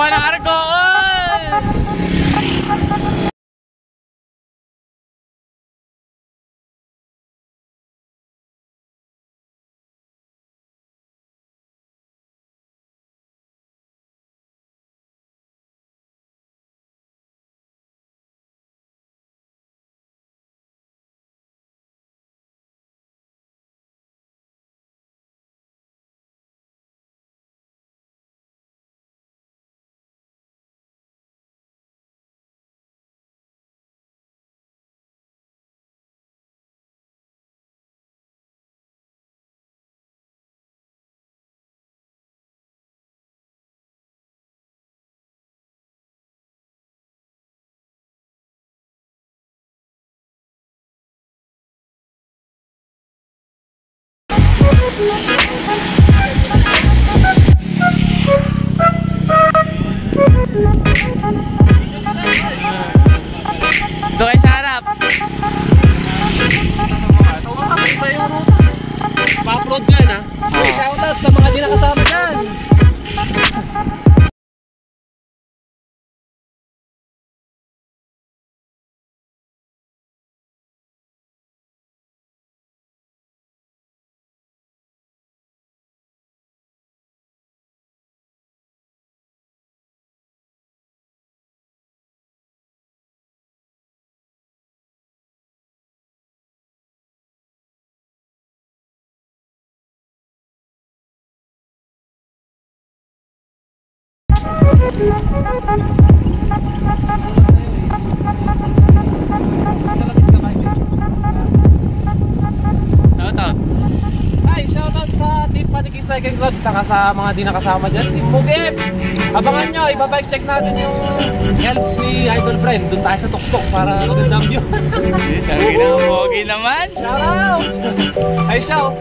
naman ang Argo. Dito kayo sa harap. Pa-upload yan ha. Shoutout sa mga di nakasama dyan. Shoutout sa Team Paniki Cycling Club, saka sa mga di nakasama dyan, Team Mugip. Abangan nyo, ibabike check natin yung helps ni Idol Friend. Doon tayo sa tuktok para magandang view. Sabi na, pogi naman. Shoutout! Ay, shout!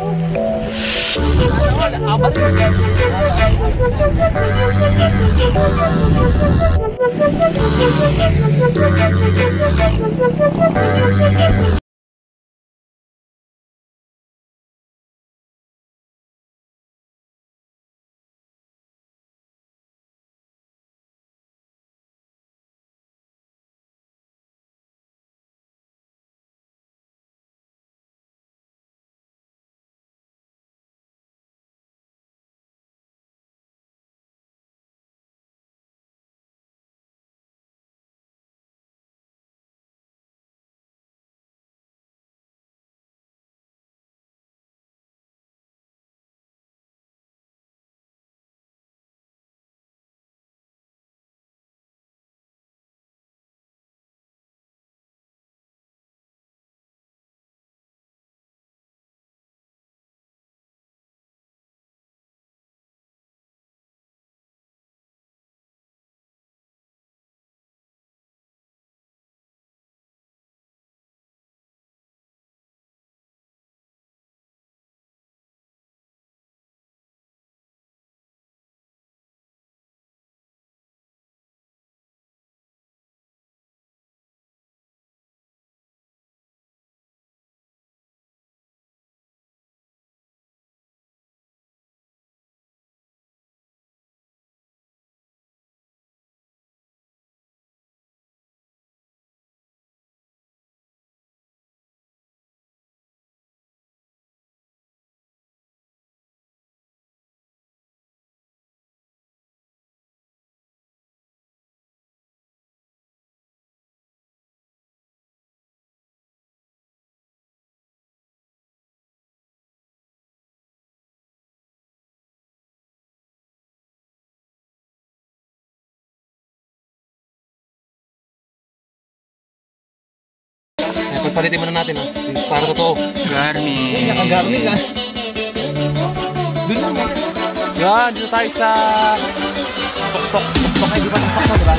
Pagpalitin muna natin ha. Para totoo. Garmin. Naka-Garmin ha. Doon lang ha. Yan, dito tayo sa tuktok. Tuktok ay di ba tuktok na diba?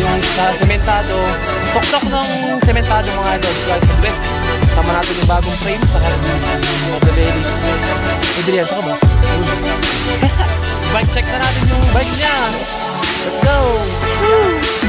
Yung sa sementado. Tuktok ng sementado mga idol. Tama natin yung bagong frame. Saka yung Modelelli. Adrian, saka ba? Bike check na natin yung bike niya. Let's go! Woo!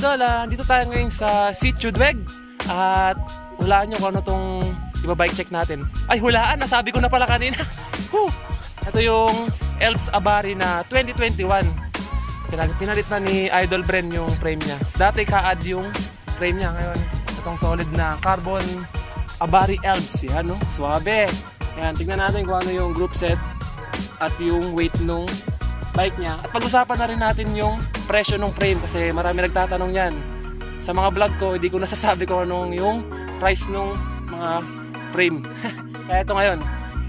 idol, dito tayo ngayon sa Sitio Dweg. At hulaan nyo kung ano tong iba-bike check natin. Ay, hulaan, nasabi ko na pala kanina. Ito yung Elbs Abari na 2021. Pinalit na ni Idol Bren yung frame niya. Dati ka-add yung frame niya. Ngayon, itong solid na carbon Abari Elbs. Yan, no? Suabe. Yan, tignan natin kung ano yung group set at yung weight nung bike niya. At pag-usapan na rin natin yung presyo ng frame kasi marami nagtatanong yan. Sa mga vlog ko, hindi ko nasasabi kung anong yung price nung mga frame. Kaya ito ngayon.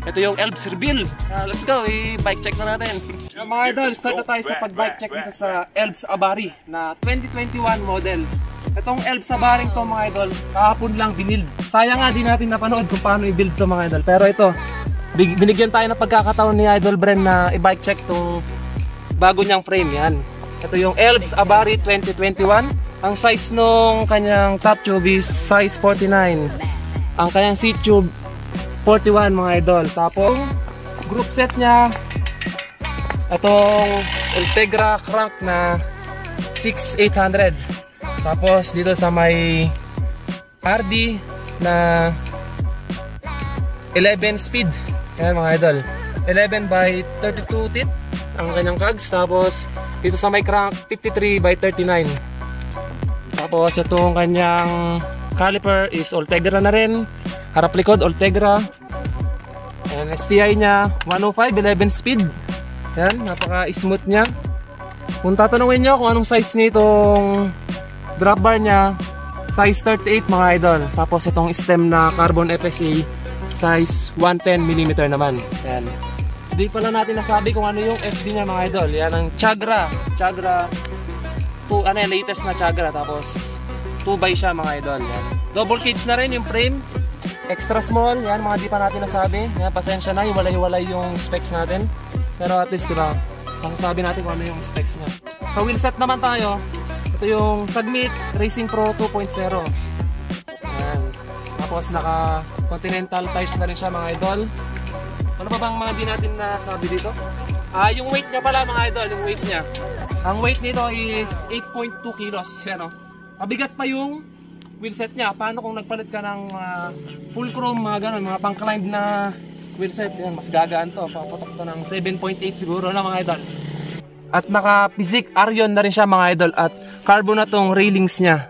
Ito yung Elbs reveal. Let's go, i-bike check na natin. Mga idol, start na tayo sa pag-bike check dito sa Elbs Abari na 2021 model. Itong Elbs Abari to mga idol, kahapon lang binild. Sayang nga di natin napanood kung paano i-build to mga idol. Pero ito, binigyan tayo ng pagkakataon ni Idol Bren na i-bike check tong bago niyang frame. Yan. Ito yung Elbs Abari 2021. Ang size nung kanyang top tube is size 49. Ang kanyang seat tube 41 mga idol. Tapos group set niya itong Ultegra crank na 6800. Tapos dito sa may RD na 11 speed. Ayan mga idol, 11 by 32 teeth ang kanyang cogs. Tapos dito sa may crank 53 by 39. Tapos itong kanyang caliper is Ultegra na rin. Harap likod Ultegra. And STI niya 105, 11 speed. Yan, napaka-smooth niya. Kung tatanungin nyo kung anong size nitong drop bar niya, size 38 mga idol. Tapos itong stem na carbon FSA, size 110mm naman. Yan. Hindi pala natin nasabi kung ano yung FD niya mga idol. Yan ang Chagra. Chagra 2, ano yan, latest na Chagra. Tapos 2x siya mga idol. Yan. Double cage na rin yung frame. Extra small, yan mga di pa natin nasabi. Yan, pasensya na, hiwalay-hiwalay yung specs natin. Pero at least diba, masasabi natin kung ano yung specs niya. Sa wheelset naman tayo, ito yung Submit Racing Pro 2.0. Yan. Tapos naka Continental tires na rin siya mga idol. Ano pa bang mga di natin nasabi dito? Yung weight niya pala mga idol, yung weight niya. Ang weight nito is 8.2 kilos. Yan o. Mabigat pa yung wheelset niya. Paano kung nagpalit ka ng full chrome, mga ganun, mga pang-climb na wheelset, yan, mas gagaan to. Papatok to ng 7.8 siguro na mga idol. At naka-Physic Arion na rin siya mga idol. At carbon na tong railings niya.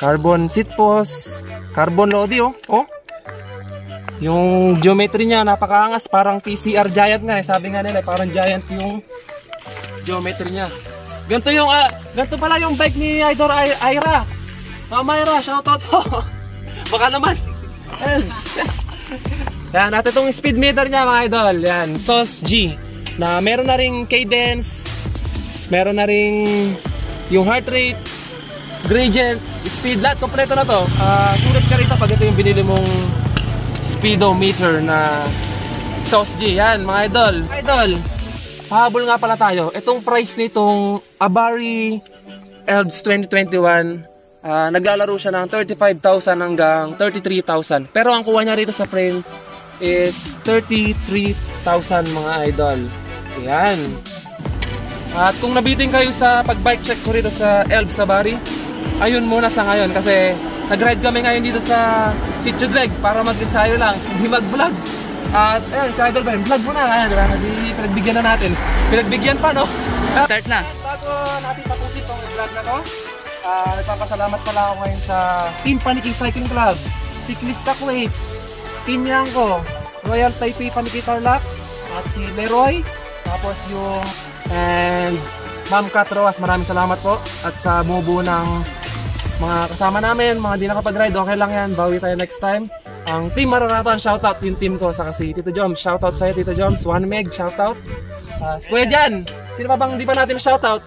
Carbon seat post, carbon lodi oh. Yung geometry niya napakaangas, parang PCR Giant nga. Sabi nga nila, parang Giant yung geometry niya. Ganito yung, ganito pala yung bike ni Idol Ira. Mama Ira, shoutout po. Baka naman. Yan, natin itong speed meter niya mga idol. Yan, SOS G. Na meron na ring cadence. Meron na ring yung heart rate, gradient, speed, lahat kompleto na to. Sulat ka rito pag ito yung binili mong speedometer na SOS G. Yan mga idol. Idol, pahabol nga pala tayo. Itong price nitong Abari Elbs 2021, naglalaro siya ng 35,000 hanggang 33,000. Pero ang kuha niya rito sa frame is 33,000 mga idol. Ayan. At kung nabitin kayo sa pag-bike check ko rito sa Elbs Abari, ayun muna sa ngayon kasi nag-ride kami ngayon dito sa Sitio Dweg para mag-ensayo lang, hindi mag-vlog. At ayun, si Idol Ben, vlog muna. Ayan, diba? Pinagbigyan na natin. Pinagbigyan pa, no? Start na. Bago natin tapusin itong vlog na to, nagpapasalamat pala ako ngayon sa Team Paniki Cycling Club, Cyclista Kuwait, Team Yanko, Royal Taipei Paniki Tarlac, at si Leroy, tapos yung and Ma'am Katroas, maraming salamat po. At sa buo ng mga kasama namin, mga di nakapag-ride, okay lang yan, bawi tayo next time. Ang Team Mararatan, shoutout yung team ko, saka si Tito Joms, shoutout sa'yo Tito Joms, 1 meg, shoutout. Si Kuya Jan, sino pa bang di pa natin shoutout?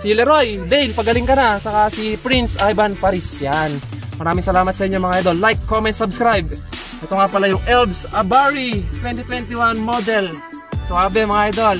Si Leroy, Dale, pagaling ka na. Saka si Prince Ivan Paris. Yan. Maraming salamat sa inyo mga idol. Like, comment, subscribe. Ito nga pala yung Elbs Abari 2021 model. Suabe mga idol.